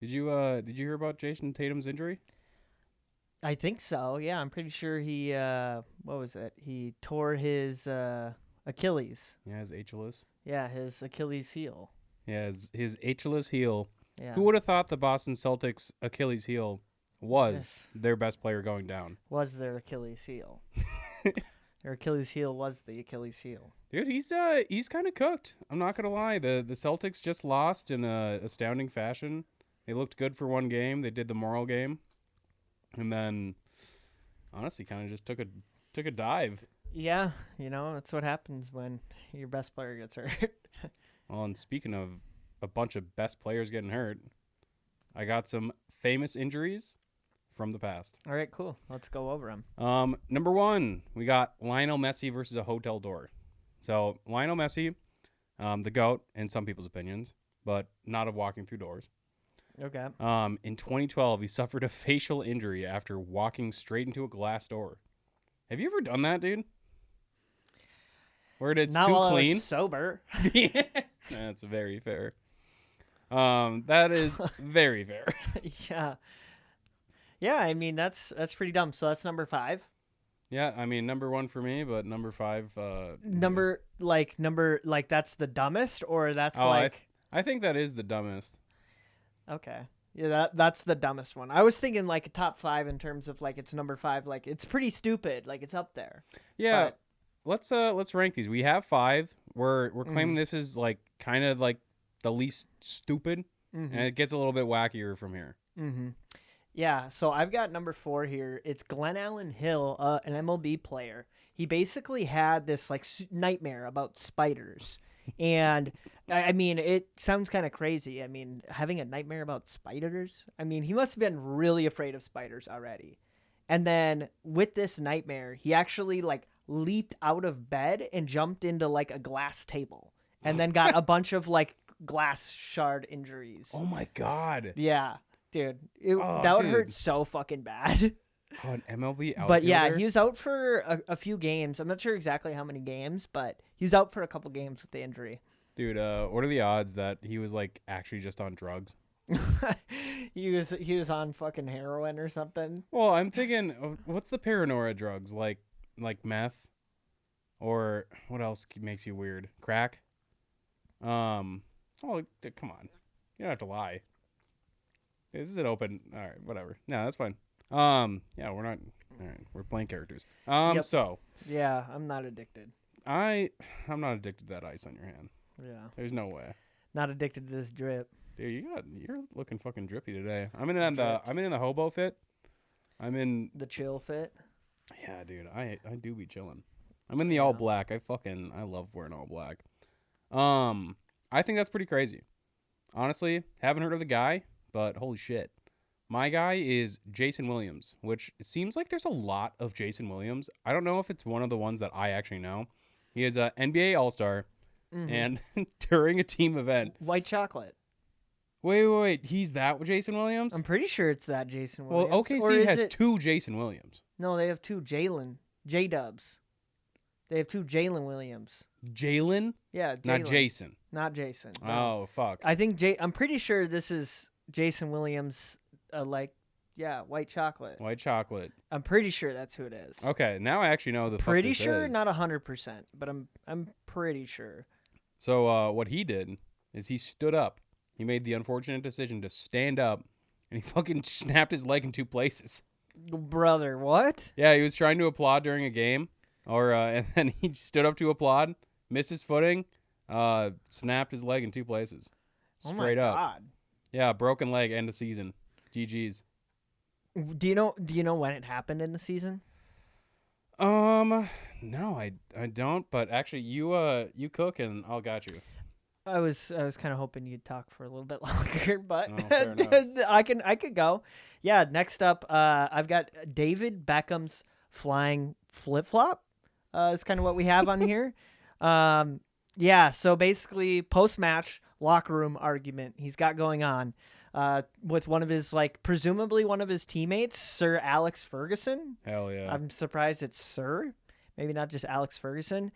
Did you hear about Jason Tatum's injury? I think so. Yeah, I'm pretty sure he what was it? He tore his Achilles. Yeah, his Achilles. Yeah, his Achilles heel. Yeah, his Achilles heel. Yeah. Who would have thought the Boston Celtics Achilles heel was Yes. their best player going down? Was their Achilles heel. Their Achilles heel was the Achilles heel. Dude, he's kind of cooked. I'm not gonna lie. The Celtics just lost in a astounding fashion. They looked good for one game. They did the moral game, and then honestly, kind of just took a dive. Yeah, that's what happens when your best player gets hurt. Well, and speaking of a bunch of best players getting hurt, I got some famous injuries from the past. All right, cool. Let's go over them. Number one, we got Lionel Messi versus a hotel door. So Lionel Messi, the GOAT in some people's opinions, but not of walking through doors. Okay. In 2012, he suffered a facial injury after walking straight into a glass door. Have you ever done that, dude? Where it's Not too while I clean? was sober. That's very fair. That is very fair. Yeah. Yeah, I mean that's pretty dumb. So that's number 5. Yeah, I mean number 1 for me, but number 5. Number that's the dumbest, or that's I think that is the dumbest. Okay. Yeah, that's the dumbest one. I was thinking like a top 5 in terms of like it's number 5. Like it's pretty stupid. Like it's up there. Yeah. But Let's rank these. We have 5. We're claiming this is like kind of like the least stupid, and it gets a little bit wackier from here. Mm-hmm. Yeah, so I've got number 4 here. It's Glenn Allen Hill, an MLB player. He basically had this like nightmare about spiders. And I mean, it sounds kind of crazy. I mean, having a nightmare about spiders? I mean, he must have been really afraid of spiders already. And then with this nightmare, he actually like leaped out of bed and jumped into like a glass table and then got a bunch of like glass shard injuries. Oh my god. Yeah. Dude, that would hurt so fucking bad. Oh, an MLB outfielder? But yeah, he was out for a few games. I'm not sure exactly how many games, but he was out for a couple games with the injury. Dude, what are the odds that he was like actually just on drugs? he was on fucking heroin or something. Well, I'm thinking, what's the paranoia drugs? Like meth? Or what else makes you weird? Crack? Oh, come on. You don't have to lie. This is an open. All right, whatever. No, that's fine. Yeah, we're not. All right, we're playing characters. Yep. So. Yeah, I'm not addicted. I'm not addicted to that ice on your hand. Yeah. There's no way. Not addicted to this drip. Dude, you're looking fucking drippy today. I'm in the hobo fit. I'm in the chill fit. Yeah, dude, I do be chilling. I'm in the all black. I love wearing all black. I think that's pretty crazy. Honestly, haven't heard of the guy. But holy shit. My guy is Jason Williams, which it seems like there's a lot of Jason Williams. I don't know if it's one of the ones that I actually know. He is an NBA All-Star, and during a team event. White chocolate. Wait. He's that Jason Williams? I'm pretty sure it's that Jason Williams. Well, OKC has 2 Jason Williams. No, they have 2 J-Dubs. They have 2 Jalen Williams. Jalen? Yeah, Jalen. Not Jason. Not Jason. No. Oh, fuck. I think I'm pretty sure this is Jason Williams, white chocolate. White chocolate. I'm pretty sure that's who it is. Okay, now I actually know the pretty fuck this sure, is. not 100%, but I'm pretty sure. So what he did is he stood up. He made the unfortunate decision to stand up, and he fucking snapped his leg in 2 places. Brother, what? Yeah, he was trying to applaud during a game, and then he stood up to applaud, missed his footing, snapped his leg in 2 places. Straight up. God. Yeah, broken leg, end of season. GG's. Do you know when it happened in the season? No, I don't. But actually, you cook and I'll got you. I was kind of hoping you'd talk for a little bit longer, but fair enough. I could go. Yeah. Next up, I've got David Beckham's flying flip flop. Is kind of what we have on here. Yeah. So basically, post match locker room argument he's got going on with one of his presumably one of his teammates, Sir Alex Ferguson. Hell yeah. I'm surprised it's Sir, maybe not just Alex Ferguson.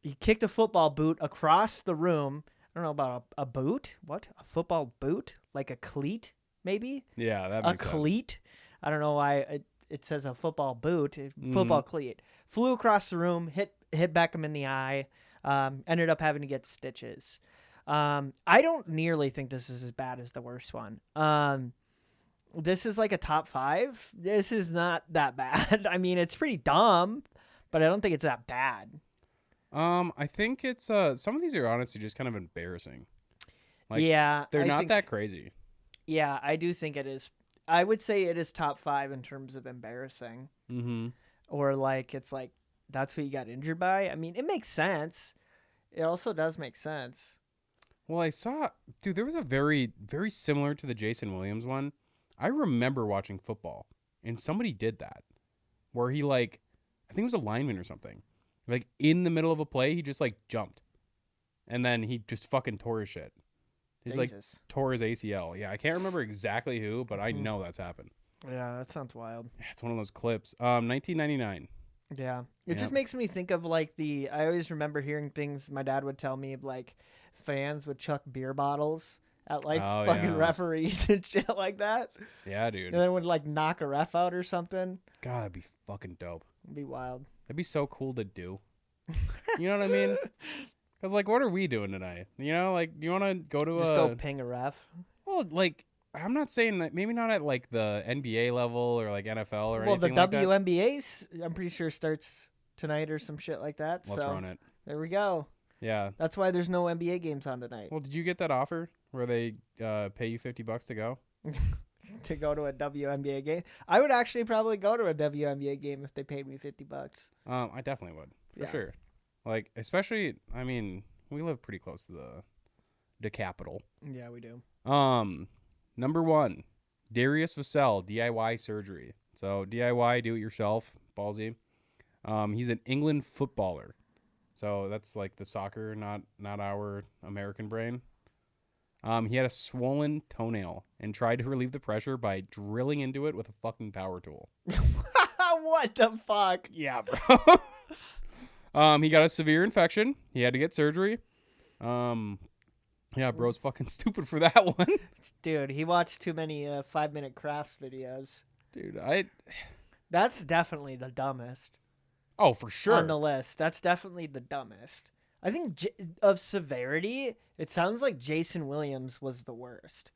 He kicked a football boot across the room. I don't know about a boot. What? A football boot? like a cleat, maybe Yeah, that a makes sense. cleat. I don't know why it says a football boot, football cleat. Flew across the room, hit Beckham in the eye. Ended up having to get stitches. I don't nearly think this is as bad as the worst one. This is like a top 5. This is not that bad. I mean, it's pretty dumb, but I don't think it's that bad. I think it's some of these are honestly just kind of embarrassing. Like, yeah, they're not that crazy. Yeah, I do think it is. I would say it is top 5 in terms of embarrassing. Mm-hmm. Or like it's like that's what you got injured by. I mean, it makes sense. It also does make sense. Well, I saw, dude, there was a very, very similar to the Jason Williams one. I remember watching football, and somebody did that, where he like, I think it was a lineman or something. Like in the middle of a play, he just like jumped, and then he just fucking tore his shit. He's like tore his ACL. Yeah, I can't remember exactly who, but I know that's happened. Yeah, that sounds wild. Yeah, it's one of those clips. 1999. Yeah, it just makes me think of like I always remember hearing things my dad would tell me of like fans would chuck beer bottles at like fucking referees and shit like that. Yeah, dude. And then would like knock a ref out or something. God, that'd be fucking dope. It'd be wild. That'd be so cool to do. You know what I mean? Because like, what are we doing tonight? You know, like, you want to go to just go ping a ref? Well, like, I'm not saying that, maybe not at like the NBA level or like NFL or anything like that. Well, the WNBA, I'm pretty sure starts tonight or some shit like that. Let's run it. There we go. Yeah. That's why there's no NBA games on tonight. Well, did you get that offer where they pay you $50 to go? To go to a WNBA game? I would actually probably go to a WNBA game if they paid me $50. I definitely would, for sure. Like, especially, I mean, we live pretty close to the capital. Yeah, we do. Number 1, Darius Vassell, DIY surgery. So DIY, do it yourself, ballsy. He's an England footballer. So that's like the soccer, not our American brain. He had a swollen toenail and tried to relieve the pressure by drilling into it with a fucking power tool. What the fuck? Yeah, bro. He got a severe infection. He had to get surgery. Yeah, bro's fucking stupid for that one. Dude, he watched too many 5-minute crafts videos. Dude, That's definitely the dumbest. Oh, for sure. On the list. That's definitely the dumbest. I think of severity, it sounds like Jason Williams was the worst.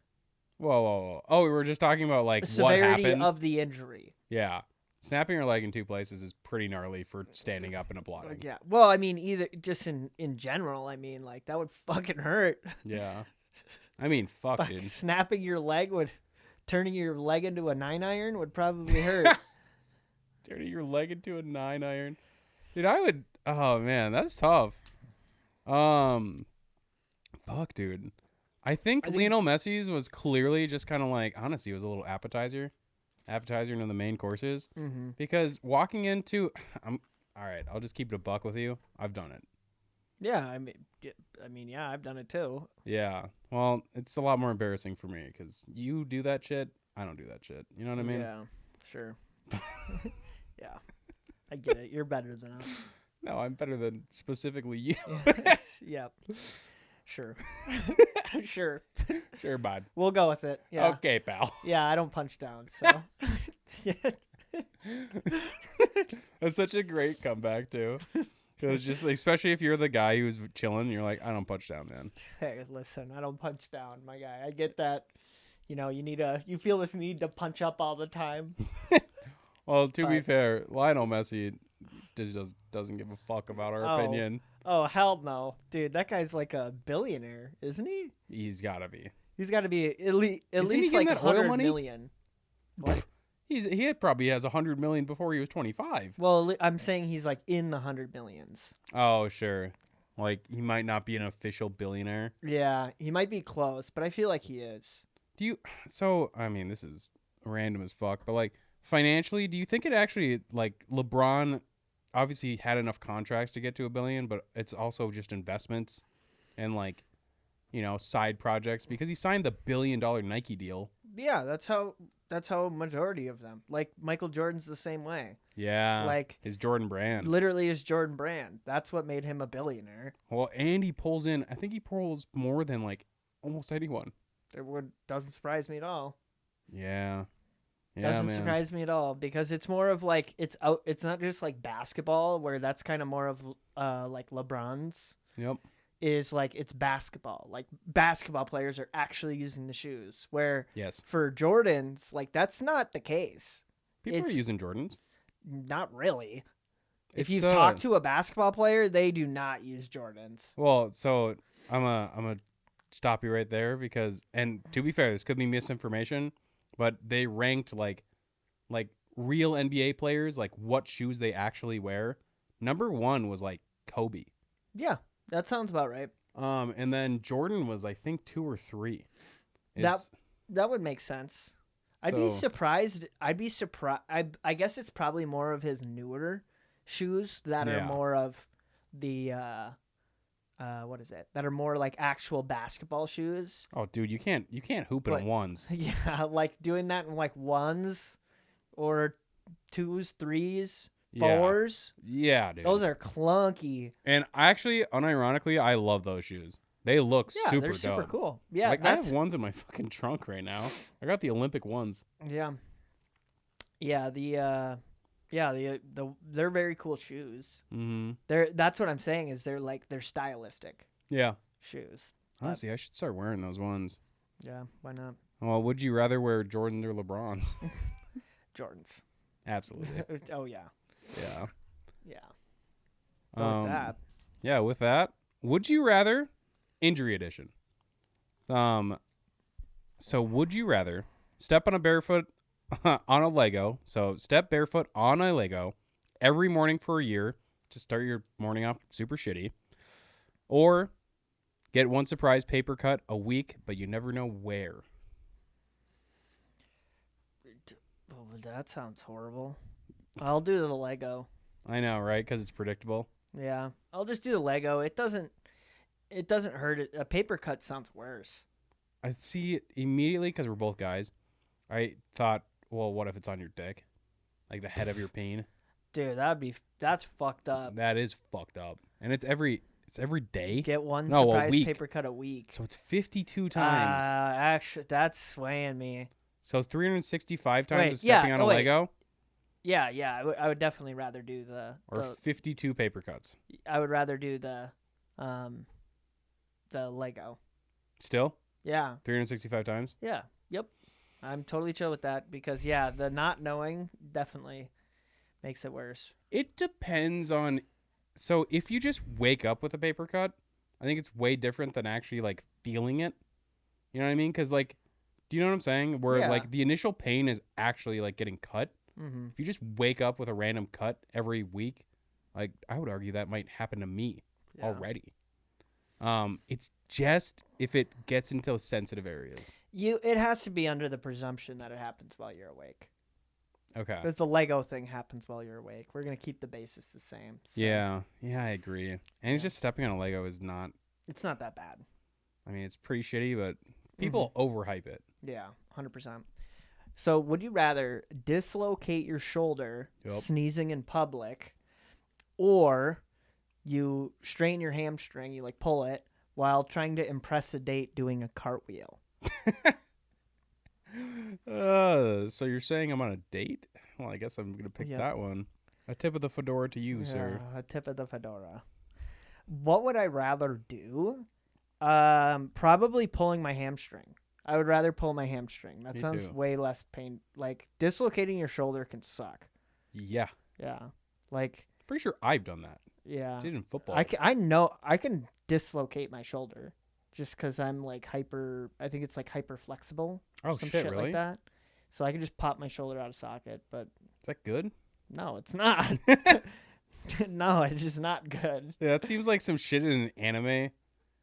Whoa. Oh, we were just talking about like the what severity happened. of the injury. Yeah. Snapping your leg in 2 places is pretty gnarly for standing up and applauding. Yeah. Well, I mean, either just in general, I mean, like that would fucking hurt. Yeah. I mean, fuck, dude. Snapping your leg turning your leg into a 9-iron would probably hurt. Turning your leg into a 9-iron. Dude, oh man, that's tough. Fuck, dude. I think Lionel Messi's was clearly just kind of like, honestly, it was a little appetizer into the main courses. Mm-hmm. Because walking into, all right, I'll just keep it a buck with you. I've done it. Yeah, I mean, yeah, I've done it too. Yeah, well, it's a lot more embarrassing for me because you do that shit. I don't do that shit. You know what I mean? Yeah, sure. Yeah, I get it. You're better than us. No, I'm better than specifically you. Yep. Sure. Sure. Sure, bud. We'll go with it. Yeah. Okay, pal. Yeah, I don't punch down, so. That's such a great comeback, too. Because just, especially if you're the guy who's chilling, you're like, I don't punch down, man. Hey, listen, I don't punch down, my guy. I get that. You know, you feel this need to punch up all the time. Well, to be fair, Lionel Messi just doesn't give a fuck about our opinion. Oh, hell no. Dude, that guy's like a billionaire, isn't he? He's got to be. He's got to be at least like 100 million. What? He probably has 100 million before he was 25. Well, I'm saying he's like in the 100 millions. Oh, sure. Like, he might not be an official billionaire. Yeah, he might be close, but I feel like he is. So, I mean, this is random as fuck, but like, financially, do you think it actually, like, LeBron obviously had enough contracts to get to $1 billion, but it's also just investments and, like, you know, side projects because he signed the $1 billion Nike deal. Yeah, that's how majority of them. Like Michael Jordan's the same way. Yeah. Like his Jordan brand. Literally his Jordan brand. That's what made him a billionaire. Well, and he pulls more than like almost anyone. Doesn't surprise me at all. Yeah. Yeah, Doesn't man. surprise me at all because it's more of like it's not just like basketball where that's kind of more of like LeBron's Yep. is like it's basketball. Like basketball players are actually using the shoes where Yes. for Jordans like that's not the case. People are It's using Jordans. not really. If It's, you've talked to a basketball player, they do not use Jordans. Well, so I'm a stop you right there because, and to be fair, this could be misinformation, but they ranked like real NBA players, like what shoes they actually wear. Number 1 was like Kobe. Yeah, that sounds about right. And then Jordan was I think 2 or 3. That would make sense. I'd be So- surprised. I guess it's probably more of his newer shoes that are Yeah. more of the what is it? That are more like actual basketball shoes. Oh, dude, you can't hoop But- in ones. Yeah, like doing that in like ones or 2s, 3s, 4s. Yeah, dude. Those are clunky. And actually, unironically, I love those shoes. They look Yeah, super they're dope. super cool. Yeah, Like I that's have ones in my fucking trunk right now. I got the Olympic ones. yeah, yeah. They're very cool shoes. Mm-hmm. That's what I'm saying is they're stylistic Yeah. shoes. Honestly, I should start wearing those ones. Yeah, why not? Well, would you rather wear Jordan or LeBron's? Jordans. Absolutely. Oh yeah, Yeah. yeah. Go with that. Yeah, with that, would you rather injury edition? So would you rather step on a barefoot on a Lego? So step barefoot on a Lego every morning for a year to start your morning off super shitty, or get one surprise paper cut a week, but you never know where. Oh, that sounds horrible. I'll do the Lego. I know, right? Because it's predictable. Yeah, I'll just do the Lego. It doesn't hurt. A paper cut sounds worse. I see it immediately because we're both guys. I thought, well, what if it's on your dick, like the head of your peen? Dude, that's fucked up. That is fucked up, and it's every day. Get one No, a surprise week. paper cut a week. So it's 52 times. Actually, that's swaying me. So 365 times Wait, of stepping yeah, on a wait. Lego, Yeah, I would definitely rather do or 52 paper cuts. I would rather do the Lego. Still Yeah, 365 times. yeah, yep. I'm totally chill with that because yeah, the not knowing definitely makes it worse. It depends on. So if you just wake up with a paper cut, I think it's way different than actually like feeling it. You know what I mean? Because like, do you know what I'm saying? Where Yeah. like the initial pain is actually like getting cut. Mm-hmm. If you just wake up with a random cut every week, like I would argue that might happen to me already. It's just if it gets into sensitive areas. It has to be under the presumption that it happens while you're awake. Okay. Because the Lego thing happens while you're awake. We're gonna keep the basis the same. So Yeah, I agree. And it's just stepping on a Lego is not. it's not that bad. I mean, it's pretty shitty, but people overhype it. Yeah, 100%. So, would you rather dislocate your shoulder Yep. sneezing in public, or you strain your hamstring, you like pull it while trying to impress a date doing a cartwheel? So you're saying I'm on a date? Well, I guess I'm gonna pick Yeah. that one. A tip of the fedora to you, sir. A tip of the fedora. What would I rather do? Probably pulling my hamstring. I would rather pull my hamstring. That Me sounds too. way less pain. Like dislocating your shoulder can suck. Yeah, Yeah. Like pretty sure I've done that. yeah. Did in football. I know I can dislocate my shoulder just because I'm like hyper. I think it's like hyper flexible. Oh some shit, shit really? like that. So I can just pop my shoulder out of socket. But Is that good? no, it's not. No, it's just not good. Yeah, that seems like some shit in an anime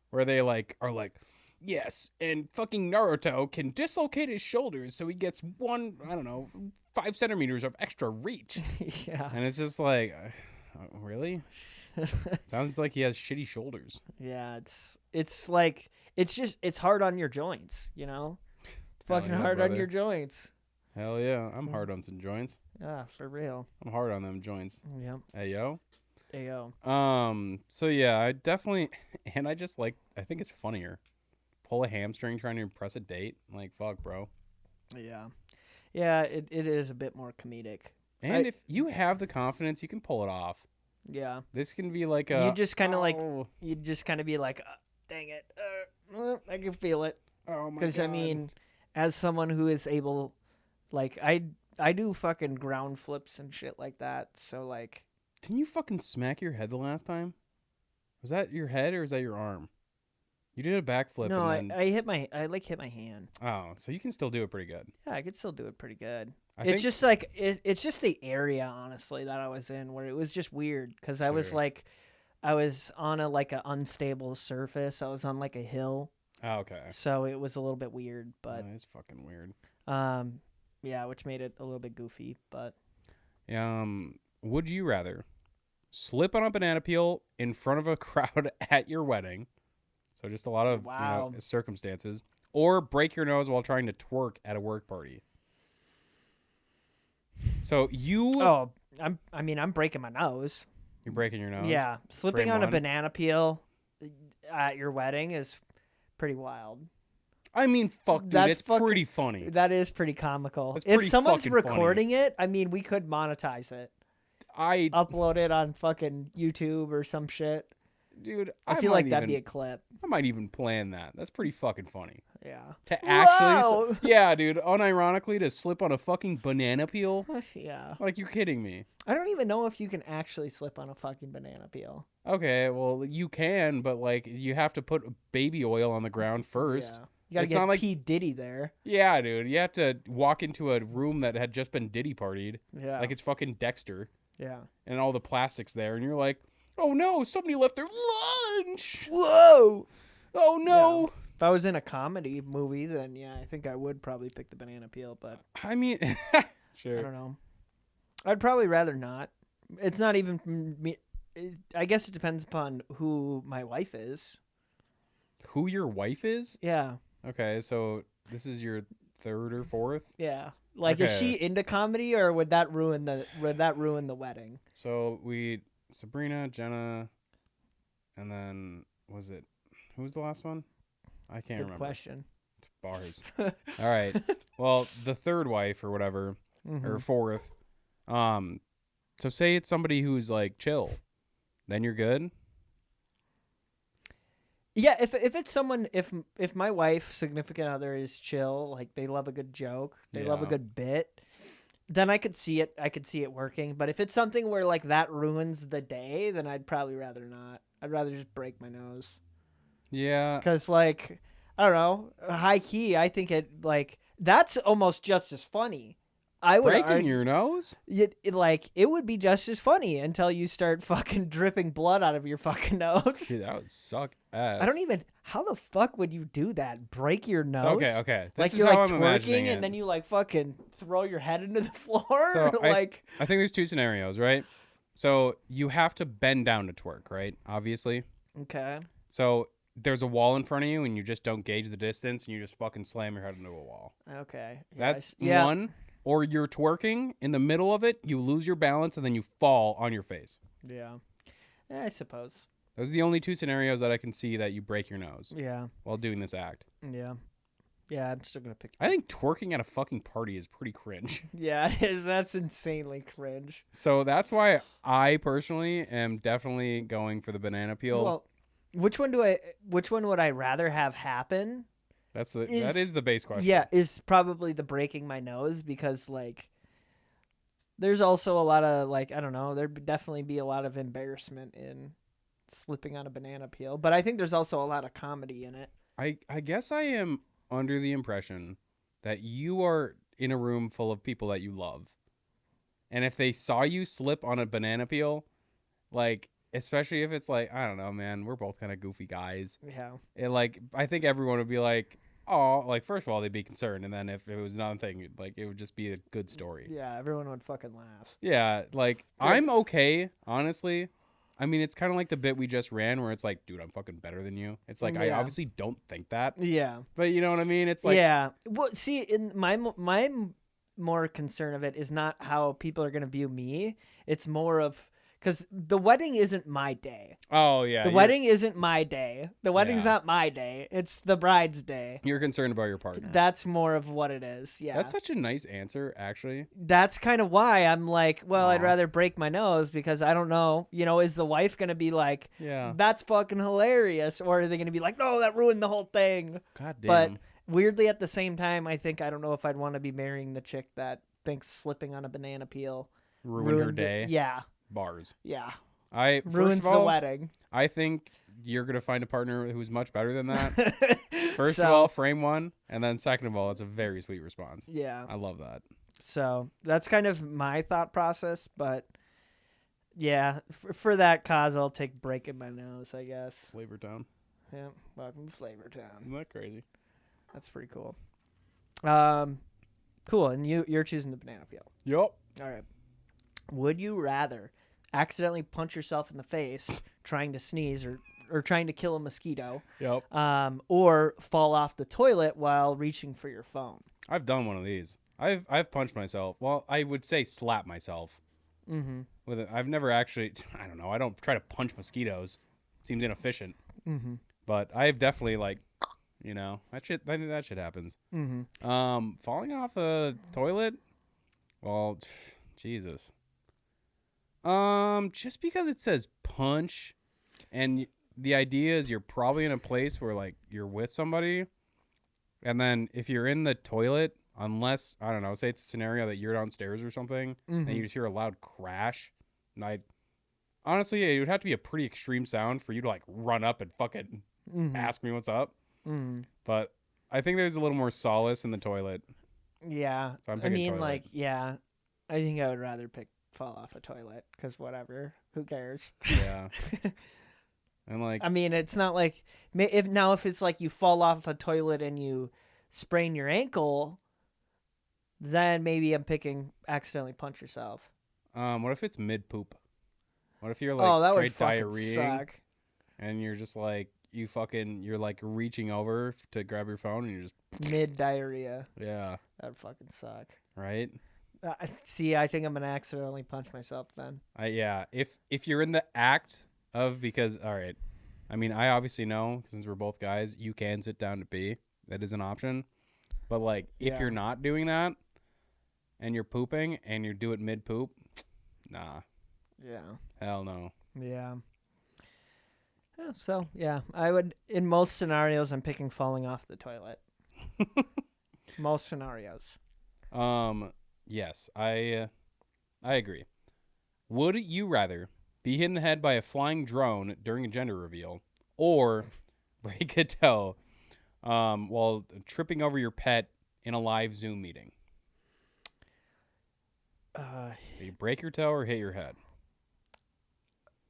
where they like are like, yes, and fucking Naruto can dislocate his shoulders so he gets 5 centimeters of extra reach. Yeah. And it's just like, really? Sounds like he has shitty shoulders. Yeah, it's like it's hard on your joints, you know? It's Hell fucking yeah, hard on brother. your joints. Hell yeah, I'm hard on some joints. Yeah, for real. I'm hard on them joints. Yep. Hey yo. Ayo. So yeah, I definitely, and I think it's funnier pull a hamstring trying to impress a date. Like, fuck, bro. Yeah. Yeah, it is a bit more comedic. And if you have the confidence, you can pull it off. Yeah. This can be like You just kind of you'd just kind of be like, dang it. I can feel it. Oh my god. Because, I mean, as someone who is able, like, I do fucking ground flips and shit like that. So, like. Didn't you fucking smack your head the last time? Was that your head or is that your arm? You did a backflip. No, and then... I hit my hand. Oh, so you can still do it pretty good. Yeah, I could still do it pretty good. It's just like it's just the area, honestly, that I was in where it was just weird because I was like, I was on a like an unstable surface. I was on like a hill. Oh, okay. So it was a little bit weird, but it's fucking weird. Yeah, which made it a little bit goofy, but. Would you rather slip on a banana peel in front of a crowd at your wedding? So just a lot of circumstances, or break your nose while trying to twerk at a work party. So I'm breaking my nose. You're breaking your nose? Yeah. Slipping on a banana peel at your wedding is pretty wild. I mean, fuck, dude, it's pretty funny. That is pretty comical. If someone's recording it, I mean, we could monetize it. Upload it on fucking YouTube or some shit. Dude, I feel like that'd be a clip. I might even plan that. That's pretty fucking funny. Yeah. To actually, yeah, dude, unironically to slip on a fucking banana peel. Yeah. Like, you're kidding me. I don't even know if you can actually slip on a fucking banana peel. Okay, well, you can, but like, you have to put baby oil on the ground first. Yeah. You gotta get P. Diddy there. Yeah, dude. You have to walk into a room that had just been Diddy partied. Yeah. Like it's fucking Dexter. Yeah. And all the plastic's there, and you're like, oh no, somebody left their lunch. Whoa. Oh no. Yeah. If I was in a comedy movie, then yeah, I think I would probably pick the banana peel, but I mean, sure. I don't know. I'd probably rather not. It's not even me. I guess it depends upon who my wife is. Who your wife is? Yeah. Okay, so this is your third or fourth? Yeah. Like, is she into comedy, or would that ruin the wedding? So Sabrina, Jenna, and then who was the last one? I can't remember. Good question. Bars. All right. Well, the third wife or whatever, or fourth. So say it's somebody who's like chill, then you're good. Yeah, if it's someone, if my wife, significant other, is chill, like they love a good joke, they love a good bit, then I could see it working. But if it's something where like that ruins the day, then I'd probably rather not. I'd rather just break my nose. Yeah. Because like, I don't know, high key, I think it like that's almost just as funny. I would breaking your nose? It would be just as funny until you start fucking dripping blood out of your fucking nose. Dude, that would suck ass. How the fuck would you do that? Break your nose? Okay. This is you're like twerking and then you like fucking throw your head into the floor? So I think there's two scenarios, right? So you have to bend down to twerk, right? Obviously. Okay. So there's a wall in front of you and you just don't gauge the distance and you just fucking slam your head into a wall. Okay. That's one. Or you're twerking in the middle of it, you lose your balance, and then you fall on your face. Yeah. I suppose. Those are the only two scenarios that I can see that you break your nose. Yeah. While doing this act. Yeah. Yeah, I'm still going to pick I think twerking at a fucking party is pretty cringe. Yeah, it is. That's insanely cringe. So that's why I personally am definitely going for the banana peel. Well, which one would I rather have happen? That is the base question. Yeah, is probably the breaking my nose, because like there's also a lot of like, I don't know, there'd definitely be a lot of embarrassment in slipping on a banana peel, but I think there's also a lot of comedy in it. I guess I am under the impression that you are in a room full of people that you love. And if they saw you slip on a banana peel, like, especially if it's like, I don't know, man, we're both kind of goofy guys. Yeah. I think everyone would be like, oh, like, first of all, they'd be concerned. And then if it was nothing, like, it would just be a good story. Yeah, everyone would fucking laugh. Yeah, like, I'm okay, honestly. I mean, it's kind of like the bit we just ran where it's like, dude, I'm fucking better than you. It's like, I obviously don't think that. Yeah. But you know what I mean? It's like... Yeah. Well, see, in my more concern of it is not how people are going to view me. It's more of... Because the wedding isn't my day. Oh yeah. The wedding isn't my day. The wedding's Yeah. not my day. It's the bride's day. You're concerned about your partner. That's more of what it is. Yeah. That's such a nice answer, actually. That's kind of why I'm like, well, I'd Aw. rather break my nose because I don't know. Is the wife going to be like, Yeah. that's fucking hilarious? Or are they going to be like, no, that ruined the whole thing? God damn. But weirdly, at the same time, I don't know if I'd want to be marrying the chick that thinks slipping on a banana peel ruined her it. day. Yeah. Bars. Yeah. First Ruins of all, the wedding. I think you're gonna find a partner who's much better than that. First of all, frame one, and then second of all, it's a very sweet response. Yeah. I love that. So that's kind of my thought process, but yeah, for that cause, I'll take breaking my nose, I guess. Flavor Town. Yeah, welcome to Flavor Town. Isn't that crazy? That's pretty cool. Cool, and you're choosing the banana peel. Yup. All right. Would you rather accidentally punch yourself in the face trying to sneeze or trying to kill a mosquito, Yep. or fall off the toilet while reaching for your phone? I've done one of these. I've punched myself. Well, I would say slap myself. Mm-hmm. With it. I've never actually. I don't know. I don't try to punch mosquitoes. Seems inefficient. Mm-hmm. But I've definitely that shit. I think that shit happens. Mm-hmm. Falling off a toilet. Well, Jesus. Just because it says punch, and the idea is you're probably in a place where like you're with somebody, and then if you're in the toilet, unless I don't know, say it's a scenario that you're downstairs or something, and you just hear a loud crash, and honestly, it would have to be a pretty extreme sound for you to like run up and fucking ask me what's up. Mm-hmm. But I think there's a little more solace in the toilet. Yeah. So I'm I picking mean, toilet. like, yeah, I think I would rather fall off a toilet because whatever, who cares? Yeah. And like, I mean, it's not like if it's like you fall off the toilet and you sprain your ankle, then maybe I'm picking accidentally punch yourself. what if it's mid poop? What if you're That like would straight fucking diarrheaing suck. and you're just like you're like reaching over to grab your phone and you're just Mid diarrhea. yeah, That'd fucking suck. right? See, I think I'm gonna accidentally punch myself then. Yeah, if you're in the act of because all right, I mean I obviously know since we're both guys, you can sit down to pee. That is an option. But like if you're not doing that and you're pooping and you do it mid poop, nah. Yeah. Hell no. Yeah. So yeah, I would in most scenarios I'm picking falling off the toilet. Most scenarios. Yes, I agree. Would you rather be hit in the head by a flying drone during a gender reveal or break a toe while tripping over your pet in a live Zoom meeting? So you break your toe or hit your head?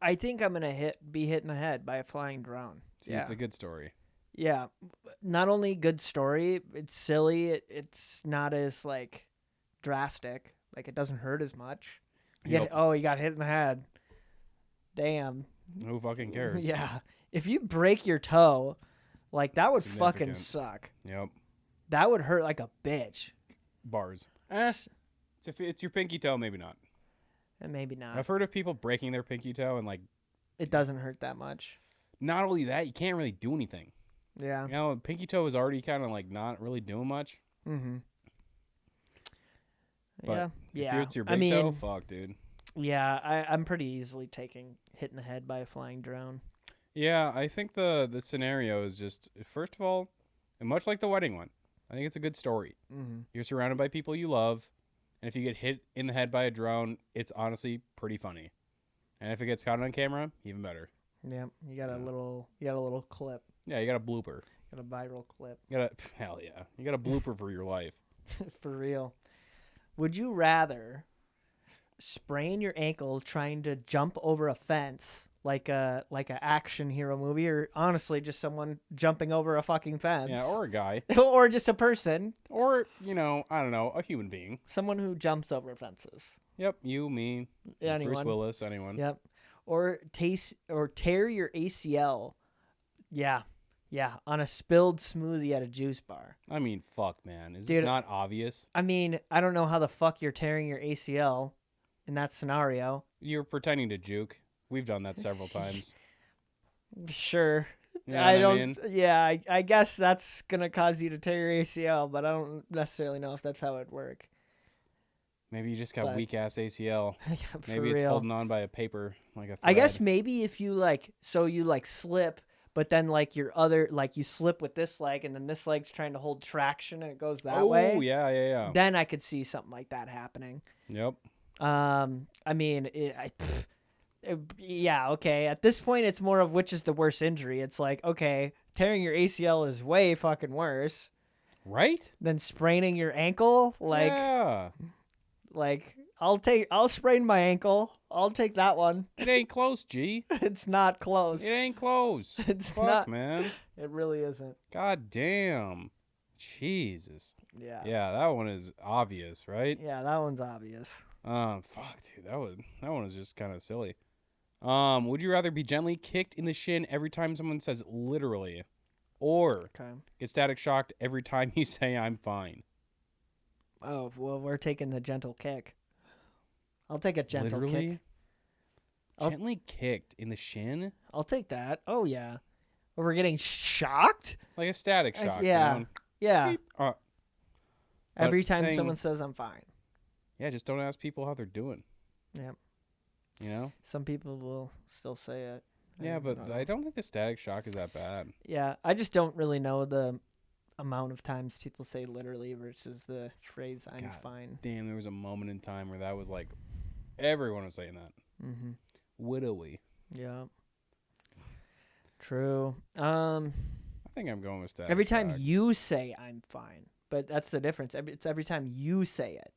I think I'm gonna be hit in the head by a flying drone. See, it's a good story. Yeah, not only good story, it's silly. It's not as like drastic. Like it doesn't hurt as much. You got hit in the head. Damn. Who fucking cares? Yeah. If you break your toe, like that would fucking Significant. suck. Yep. That would hurt like a bitch. Bars. If it's your pinky toe, maybe not. And maybe not. I've heard of people breaking their pinky toe and like. It doesn't hurt that much. Not only that, you can't really do anything. Yeah. You know, pinky toe is already kind of like not really doing much. Mm-hmm. But yeah. If it's your big toe, fuck, dude. Yeah, I'm pretty easily hit in the head by a flying drone. Yeah, I think the scenario is just first of all, and much like the wedding one, I think it's a good story. Mm-hmm. You're surrounded by people you love, and if you get hit in the head by a drone, it's honestly pretty funny. And if it gets caught on camera, even better. Yeah, you got a little clip. Yeah, you got a blooper. Got a viral clip. Hell yeah, you got a blooper for your life. For real. Would you rather sprain your ankle trying to jump over a fence like a action hero movie, or honestly just someone jumping over a fucking fence? Yeah, or a guy, or just a person, or I don't know, a human being. someone who jumps over fences. Yep, you, me, Anyone. Bruce Willis, anyone. Yep. Or tear your ACL. Yeah, on a spilled smoothie at a juice bar. I mean, fuck, man, is Dude, this not obvious? I mean, I don't know how the fuck you're tearing your ACL. in that scenario. You're pretending to juke. We've done that several times. Sure. You know I what don't. mean? Yeah, I guess that's gonna cause you to tear your ACL, but I don't necessarily know if that's how it work. Maybe you just got But- weak ass ACL. For Maybe it's real. holding on by a paper like a thread. I guess maybe if you you slip, but then your other you slip with this leg, and then this leg's trying to hold traction, and it goes that way. Oh yeah. Then I could see something like that happening. Yep. I mean, yeah, okay. At this point, it's more of which is the worst injury. It's like, okay, tearing your ACL is way fucking worse Right? than spraining your ankle. Yeah. I'll sprain my ankle. I'll take that one. It ain't close, G. It's not close. It ain't close. It's Fuck, not. man. It really isn't. God damn. Jesus. Yeah. Yeah, that one is obvious, right? Yeah, that one's obvious. Fuck, dude. That one was just kind of silly. Would you rather be gently kicked in the shin every time someone says literally, or Okay. get static shocked every time you say I'm fine? Oh, well, we're taking the gentle kick. I'll take a gentle Literally? kick. I'll- Gently kicked in the shin? I'll take that. Oh, yeah. We're getting shocked? Like a static shock. yeah. You know? Yeah. Beep. Every But time saying- someone says I'm fine. Yeah, just don't ask people how they're doing. Yep. You know? Some people will still say it. Yeah, but don't know. I don't think the static shock is that bad. Yeah, I just don't really know the amount of times people say literally versus the phrase I'm God. fine. Damn, there was a moment in time where that was like, everyone was saying that. Mm-hmm. Widowy. Yeah. True. I think I'm going with static Every time shock. you say I'm fine, but that's the difference. It's every time you say it.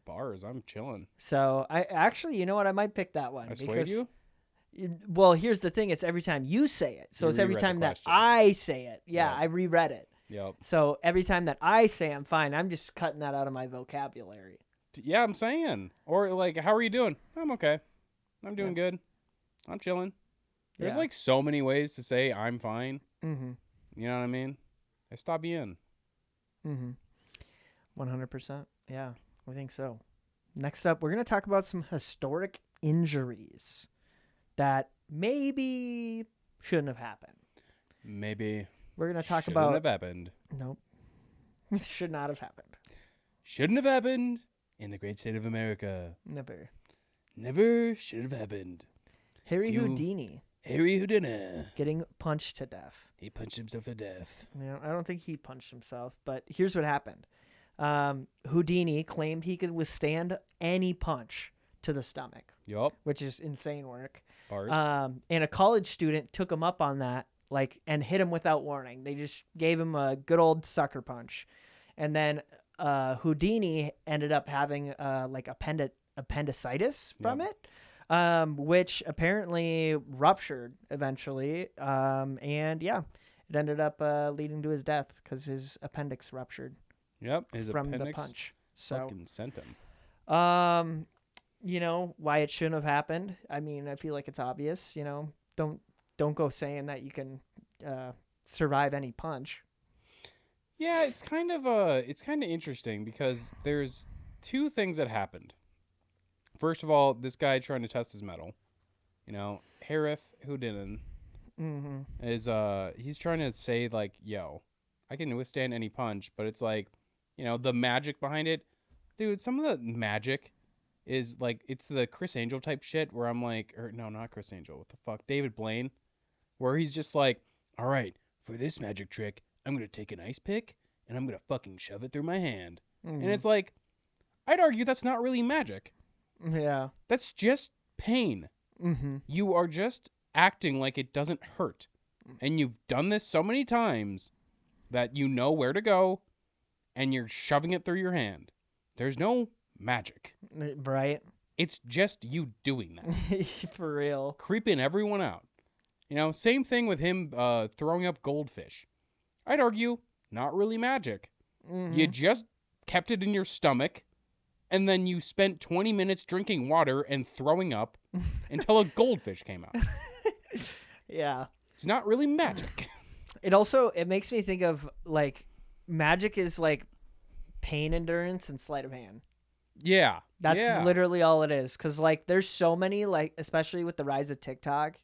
Bars, I'm chilling. So I actually, you know what? I might pick that one. I swayed you? Well, here's the thing. It's every time you say it. So You it's every reread the time that question. I say it. Yeah, Yep. I reread it. Yep. So every time that I say I'm fine, I'm just cutting that out of my vocabulary. Yeah, I'm saying. Or like, how are you doing? I'm okay. I'm doing good. I'm chilling. There's Yeah. like so many ways to say I'm fine. Mm-hmm. You know what I mean? I stop being. Mm-hmm. 100%. Yeah, I think so. Next up, we're going to talk about some historic injuries that maybe shouldn't have happened. Maybe. We're going to talk Shouldn't about... have happened. Nope. Should not have happened. Shouldn't have happened in the great state of America. Never. Never should have happened. Harry Do you- Houdini Harry Houdini. getting punched to death. He punched himself to death. You know, I don't think he punched himself, but here's what happened. Houdini claimed he could withstand any punch to the stomach, Yup. which is insane work. Bars. And a college student took him up on that, and hit him without warning. They just gave him a good old sucker punch. And then Houdini ended up having appendicitis from it, which apparently ruptured eventually. And yeah, it ended up leading to his death because his appendix ruptured Yep. His from the appendix punch. So, fucking sent him. you know, why it shouldn't have happened. I mean, I feel like it's obvious, you know, don't go saying that you can survive any punch. Yeah, it's kind of interesting because there's two things that happened. First of all, this guy trying to test his metal, you know, Harith Houdini Mm-hmm. is he's trying to say like, yo, I can withstand any punch, but it's like, you know, the magic behind it, dude. Some of the magic is like it's the Chris Angel type shit where I'm like, or no, not Chris Angel. What the fuck, David Blaine, where he's just like, all right, for this magic trick, I'm gonna take an ice pick and I'm gonna fucking shove it through my hand, and it's like, I'd argue that's not really magic. Yeah. That's just pain. Mm-hmm. You are just acting like it doesn't hurt. And you've done this so many times that you know where to go and you're shoving it through your hand. There's no magic. Right. It's just you doing that. For real. Creeping everyone out. You know, same thing with him throwing up goldfish. I'd argue, not really magic. Mm-hmm. You just kept it in your stomach and then you spent 20 minutes drinking water and throwing up until a goldfish came out. Yeah. It's not really magic. It makes me think of like magic is like pain endurance and sleight of hand. Yeah. That's yeah. literally all it is. Because, like, there's so many, like, especially with the rise of TikTok,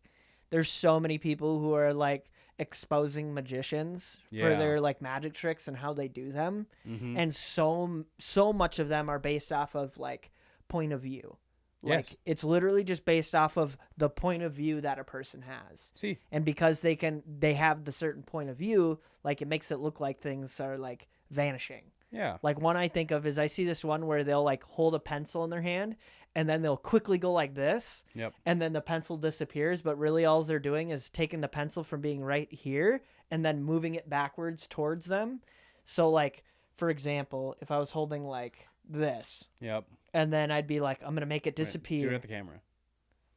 there's so many people who are, like, exposing magicians for Yeah. their, like, magic tricks and how they do them. Mm-hmm. And so much of them are based off of, like, point of view. Like, Yes. it's literally just based off of the point of view that a person has. See. And because they have the certain point of view, like, it makes it look like things are, like, vanishing. Yeah. Like, one I think of is I see this one where they'll, like, hold a pencil in their hand and then they'll quickly go like this. Yep. And then the pencil disappears, but really all they're doing is taking the pencil from being right here and then moving it backwards towards them. So, like, for example, if I was holding, like, this, Yep. and then I'd be like, I'm going to make it Wait, disappear. do it at the camera.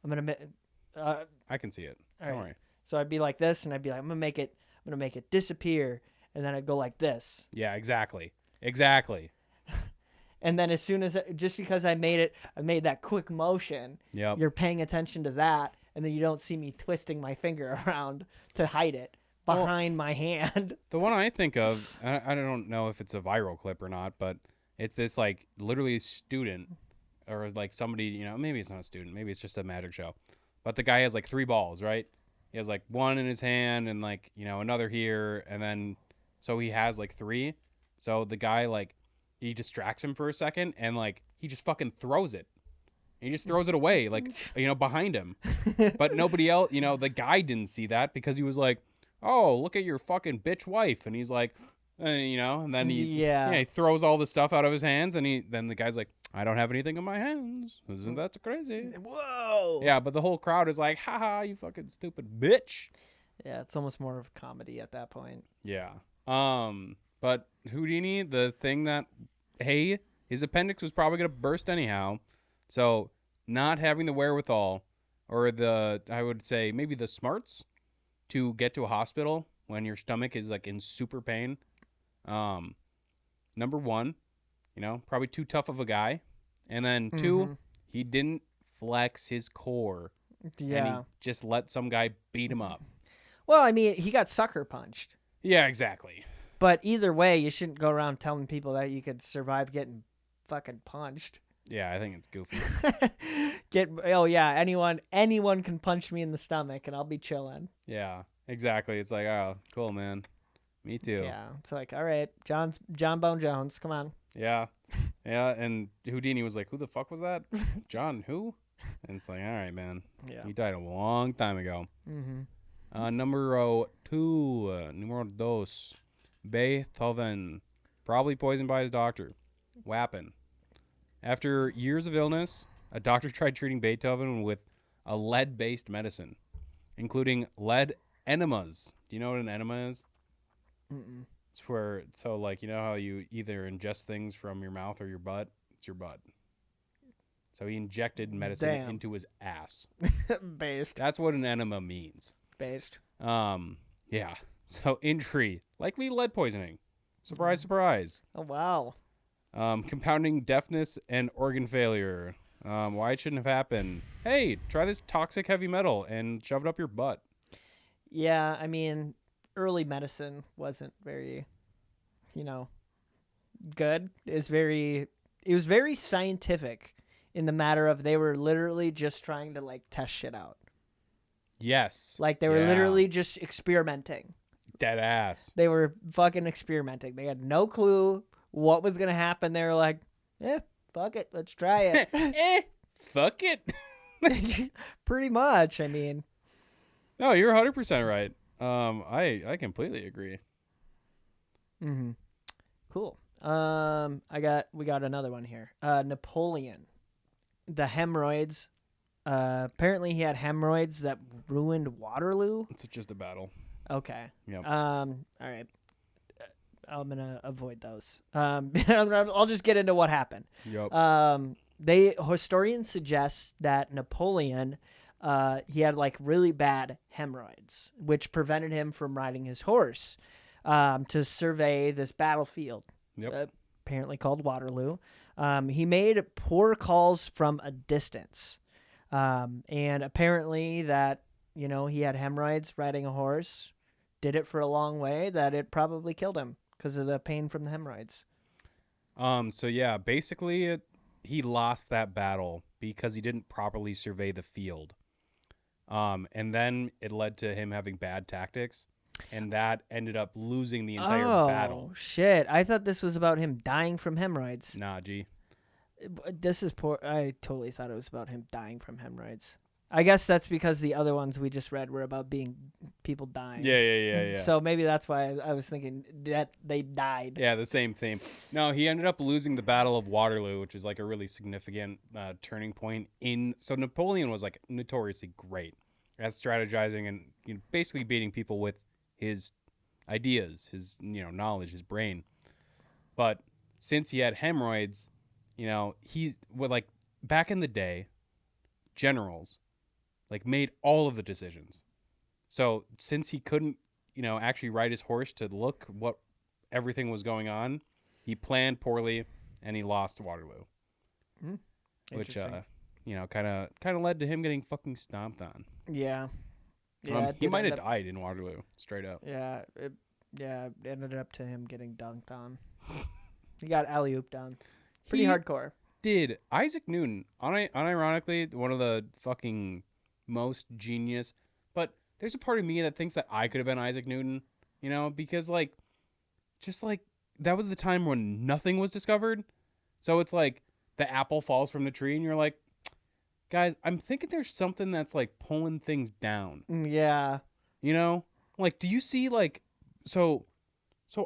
I'm going to I can see it. all Don't right. worry. So I'd be like this, and I'd be like, I'm gonna make it disappear, and then I'd go like this, Yeah, exactly. Exactly. and then as soon as just because I made that quick motion, Yep. you're paying attention to that, and then you don't see me twisting my finger around to hide it behind my hand. The one I think of, I don't know if it's a viral clip or not, but it's this like literally student or like somebody, you know, maybe it's not a student, maybe it's just a magic show. But the guy has like 3 balls, right? He has like one in his hand and like, you know, another here. And then, so he has like 3. So the guy like, he distracts him for a second and like, he just fucking throws it. He just throws it away, like, you know, behind him. But nobody else, you know, the guy didn't see that because he was like, oh, look at your fucking bitch wife. And he's like, you know, and then he throws all the stuff out of his hands. And then the guy's like, I don't have anything in my hands. Isn't that crazy? Whoa. Yeah, but the whole crowd is like, haha, you fucking stupid bitch. Yeah, it's almost more of a comedy at that point. Yeah. But Houdini, the thing that, hey, his appendix was probably going to burst anyhow. So not having the wherewithal or I would say maybe the smarts to get to a hospital when your stomach is like in super pain. Number 1, you know, probably too tough of a guy. And then 2, he didn't flex his core. Yeah. And he just let some guy beat him up. Well, I mean, he got sucker punched. Yeah, exactly. But either way, you shouldn't go around telling people that you could survive getting fucking punched. Yeah, I think it's goofy. Anyone can punch me in the stomach and I'll be chilling. Yeah, exactly. It's like, oh, cool, man. Me too. Yeah, it's like, all right, John Bone Jones, come on. Yeah. Yeah, and Houdini was like, who the fuck was that? John who? And it's like, all right, man. Yeah. He died a long time ago. Mm-hmm. Numero 2. Numero dos. Beethoven. Probably poisoned by his doctor. Wappin'. After years of illness, a doctor tried treating Beethoven with a lead-based medicine, including lead enemas. Do you know what an enema is? Mm-mm. It's where, so like, you know how you either ingest things from your mouth or your butt? It's your butt. So he injected medicine into his ass. Based. That's what an enema means. Based. Yeah. So injury, likely lead poisoning. Surprise, surprise. Oh, wow. Compounding deafness and organ failure. Why it shouldn't have happened. Hey, try this toxic heavy metal and shove it up your butt. Yeah, I mean, early medicine wasn't very, good. It was very scientific in the matter of they were literally just trying to, like, test shit out. Yes. Like, they were literally just experimenting. Dead ass. They were fucking experimenting. They had no clue what was going to happen. They were like, fuck it. Let's try it. Fuck it. Pretty much. I mean. No, you're 100% right. I completely agree. Mm-hmm. Cool. We got another one here. Napoleon. The hemorrhoids. Apparently he had hemorrhoids that ruined Waterloo. It's just a battle. Okay. Yep. All right. I'm gonna avoid those. I'll just get into what happened. Yep. Historians suggest that Napoleon, he had like really bad hemorrhoids, which prevented him from riding his horse, to survey this battlefield. Yep. Apparently called Waterloo. He made poor calls from a distance, and apparently that he had hemorrhoids riding a horse. Did it for a long way that it probably killed him because of the pain from the hemorrhoids. So yeah, basically he lost that battle because he didn't properly survey the field. And then it led to him having bad tactics, and that ended up losing the entire battle. Oh, shit. I thought this was about him dying from hemorrhoids. Nah, G. This is poor. I totally thought it was about him dying from hemorrhoids. I guess that's because the other ones we just read were about people dying. Yeah. So maybe that's why I was thinking that they died. Yeah, the same theme. No, he ended up losing the Battle of Waterloo, which is like a really significant turning point in. So Napoleon was like notoriously great at strategizing and basically beating people with his ideas, his knowledge, his brain. But since he had hemorrhoids, he's like back in the day, generals like made all of the decisions. So since he couldn't, actually ride his horse to look what everything was going on, he planned poorly and he lost Waterloo. Which kind of led to him getting fucking stomped on. Yeah. He might have died in Waterloo, straight up. Yeah, it ended up to him getting dunked on. He got alley-ooped down. Pretty hardcore. Did Isaac Newton, unironically, one of the fucking most genius, but there's a part of me that thinks that I could have been Isaac Newton, because that was the time when nothing was discovered. So it's like the apple falls from the tree and you're like, guys, I'm thinking there's something that's like pulling things down. Yeah. Like, do you see like, so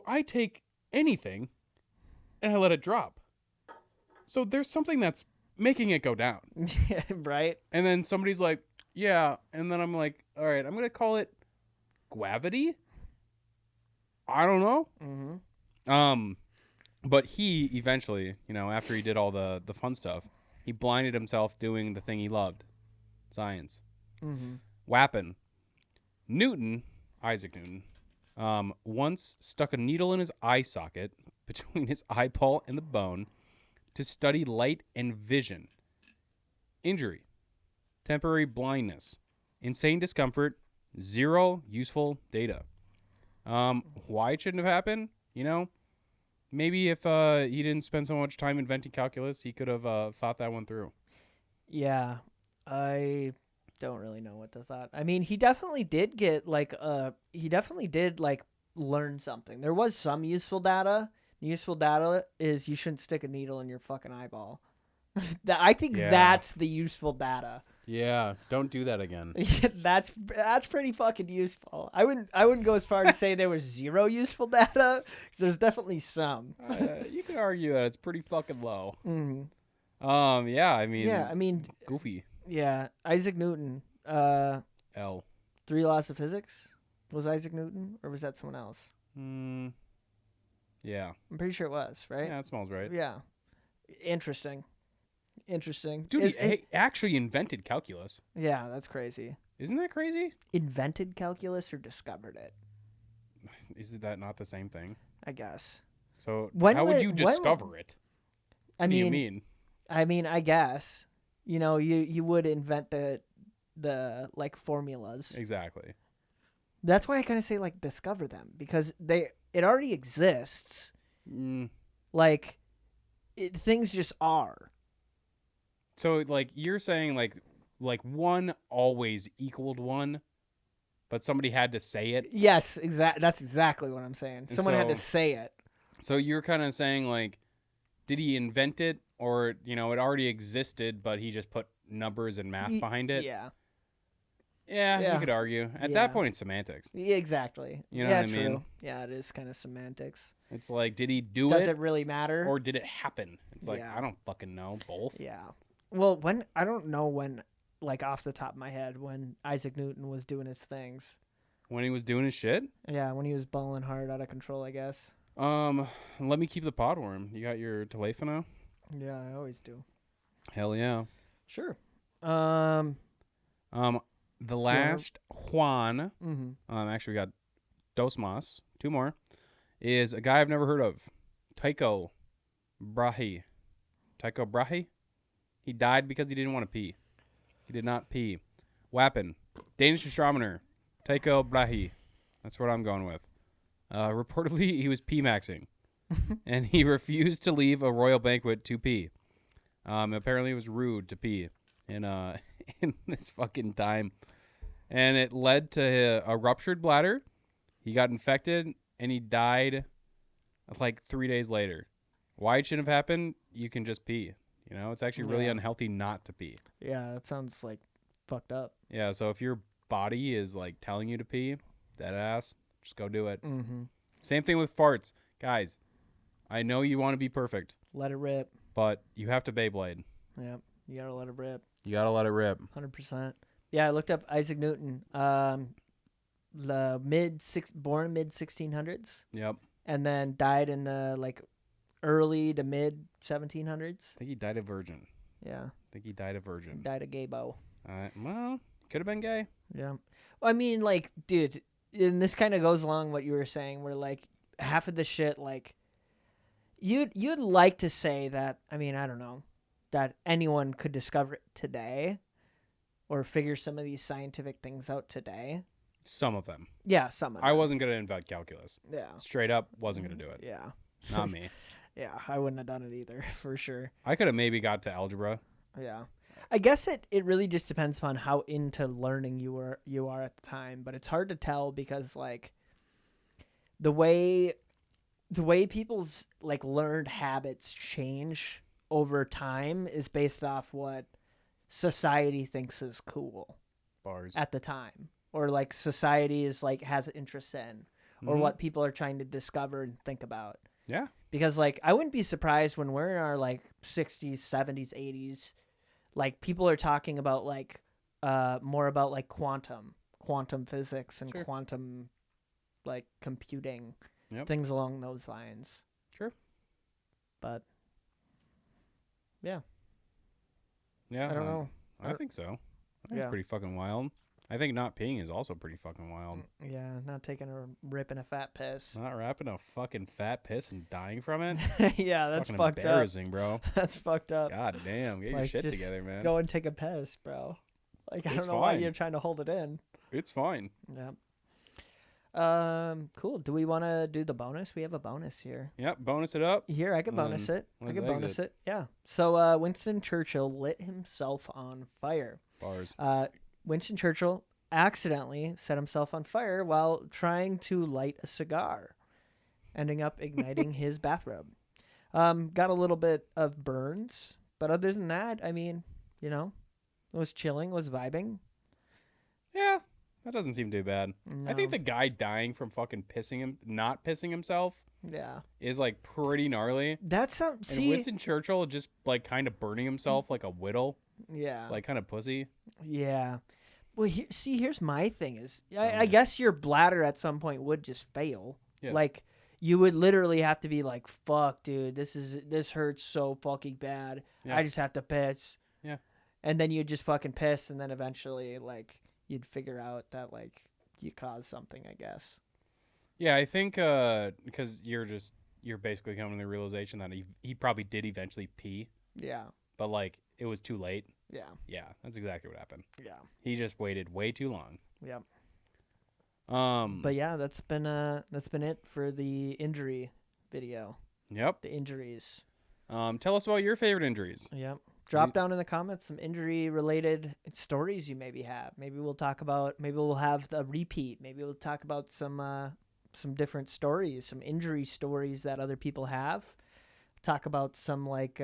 I take anything and I let it drop. So there's something that's making it go down. Yeah, right. And then somebody's like, yeah. And then I'm like, all right, I'm going to call it gravity. I don't know. Mm-hmm. But he eventually, after he did all the fun stuff, he blinded himself doing the thing he loved, science. Mm-hmm. Wapping. Isaac Newton, once stuck a needle in his eye socket between his eyeball and the bone to study light and vision. Injury. Temporary blindness. Insane discomfort. Zero useful data. Why it shouldn't have happened? Maybe if he didn't spend so much time inventing calculus, he could have thought that one through. Yeah, I don't really know what to thought. I mean, he definitely did get learn something. There was some useful data. The useful data is you shouldn't stick a needle in your fucking eyeball. I think that's the useful data. Yeah, don't do that again. That's pretty fucking useful. I wouldn't go as far to say there was zero useful data. There's definitely some. You could argue that it's pretty fucking low. Mm-hmm. Yeah, I mean, goofy. Yeah, Isaac Newton. L. 3 Laws of Physics was Isaac Newton, or was that someone else? Yeah, I'm pretty sure it was, right? Yeah, that smells right. Yeah, interesting. Dude, he actually invented calculus. Yeah, that's crazy. Isn't that crazy? Invented calculus or discovered it? Isn't that not the same thing? I guess. So how would you discover it? What do you mean? I mean, I guess. You would invent the like formulas. Exactly. That's why I kind of say like discover them, because it already exists. Like things just are. So like you're saying like 1 always equaled 1, but somebody had to say it? Yes, that's exactly what I'm saying. Someone had to say it. So you're kind of saying like, did he invent it, or it already existed but he just put numbers and math behind it? Yeah, you could argue. At that point it's semantics. Yeah, exactly. You know what I mean? Yeah, it is kind of semantics. It's like, did he do it? Does it really matter? Or did it happen? It's like, I don't fucking know. Both. Yeah. Well, I don't know when, like off the top of my head, when Isaac Newton was doing his things. When he was doing his shit? Yeah, when he was balling hard out of control, I guess. Let me keep the podworm. You got your telefono? Yeah, I always do. Hell yeah. Sure. The last Juan, actually we got Dos Mas, 2 more, is a guy I've never heard of. Tycho Brahe. He died because he didn't want to pee. He did not pee. Wappin. Danish astronomer. Tycho Brahe. That's what I'm going with. Reportedly, he was pee-maxing. And he refused to leave a royal banquet to pee. Apparently, it was rude to pee in in this fucking time, and it led to a ruptured bladder. He got infected, and he died like 3 days later. Why it shouldn't have happened? You can just pee. You know, it's actually really unhealthy not to pee. Yeah, that sounds like fucked up. Yeah, so if your body is like telling you to pee, dead ass, just go do it. Mm-hmm. Same thing with farts. Guys, I know you want to be perfect, Let it rip. but you have to Beyblade. Yeah, you gotta let it rip. You got to let it rip. 100%. Yeah, I looked up Isaac Newton. The born mid 1600s, Yep. and then died in the like early to mid 1700s. I think he died a virgin. Yeah, died a gay-bo. Well, could have been gay. Yeah. Well, I mean, like, dude, and this kind of goes along what you were saying, where like half of the shit, like, you'd like to say that. I mean, I don't know, that anyone could discover it today, or figure some of these scientific things out today. Some of them. Yeah, some of them. I wasn't gonna invent calculus. Yeah. Straight up, wasn't gonna do it. Yeah. Not me. Yeah, I wouldn't have done it either, for sure. I could have maybe got to algebra. Yeah. I guess it really just depends upon how into learning you are at the time, but it's hard to tell because like the way people's like learned habits change over time is based off what society thinks is cool Bars. at the time, or like society is like has interest in, or what people are trying to discover and think about. Yeah. Because like I wouldn't be surprised when we're in our like 60s, 70s, 80s, like people are talking about like more about like quantum physics and quantum like computing, things along those lines. Sure. But yeah. Yeah. I don't know. I think so. I think it's pretty fucking wild. I think not peeing is also pretty fucking wild. Yeah, not taking a rip in a fat piss. Not wrapping a fucking fat piss and dying from it. Yeah, it's that's fucked embarrassing, bro. That's fucked up. God damn, get your Like, shit just together, man. Go and take a piss, bro. Like I It's don't know why fine. you're trying to hold it in. It's fine. Yeah. Cool. Do we want to do the bonus? We have a bonus here. Yep, bonus it up. Here, I can bonus it. I let's can bonus exit. it. Yeah. So Winston Churchill lit himself on fire. Bars. Winston Churchill accidentally set himself on fire while trying to light a cigar, ending up igniting his bathrobe. Got a little bit of burns, but other than that, I mean, you know, it was chilling, was vibing. Yeah, that doesn't seem too bad. No. I think the guy dying from fucking not pissing himself Yeah. is like pretty gnarly. That's And Winston Churchill just like kind of burning himself like a whittle, yeah. like kind of pussy. Yeah. Well, here's my thing is, I guess your bladder at some point would just fail. Yeah. Like, you would literally have to be like, fuck, dude, this hurts so fucking bad. Yeah. I just have to piss. Yeah. And then you'd just fucking piss, and then eventually, like, you'd figure out that, like, you caused something, I guess. Yeah, I think because you're basically coming to the realization that he probably did eventually pee, Yeah. but like it was too late. Yeah. Yeah, that's exactly what happened. Yeah. He just waited way too long. Yep. But yeah, that's been it for the injury video. Yep. The injuries. Tell us about your favorite injuries. Yep. Drop down in the comments some injury related stories you maybe have. Maybe we'll have a repeat. Maybe we'll talk about some different stories, some injury stories that other people have. Talk about some like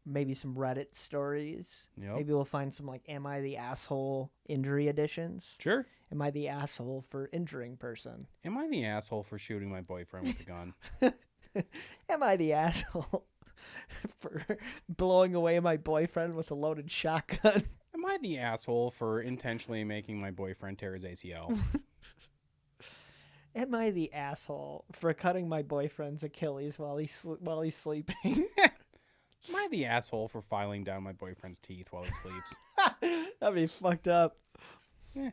maybe some Reddit stories. Yep. Maybe we'll find some like Am I the Asshole injury editions. Sure. Am I the asshole for injuring person? Am I the asshole for shooting my boyfriend with a gun? Am I the asshole for blowing away my boyfriend with a loaded shotgun? Am I the asshole for intentionally making my boyfriend tear his ACL? Am I the asshole for cutting my boyfriend's Achilles while he's sleeping? Am I the asshole for filing down my boyfriend's teeth while he sleeps? That'd be fucked up. Eh.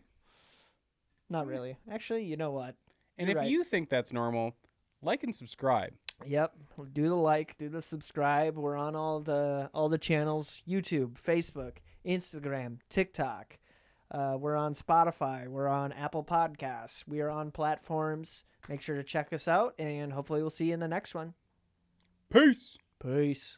Not really. Actually, you know what? And You're if right. you think that's normal, like and subscribe. Yep. Do the like, do the subscribe. We're on all the channels: YouTube, Facebook, Instagram, TikTok. We're on Spotify. We're on Apple Podcasts. We are on platforms. Make sure to check us out, and hopefully we'll see you in the next one. Peace. Peace.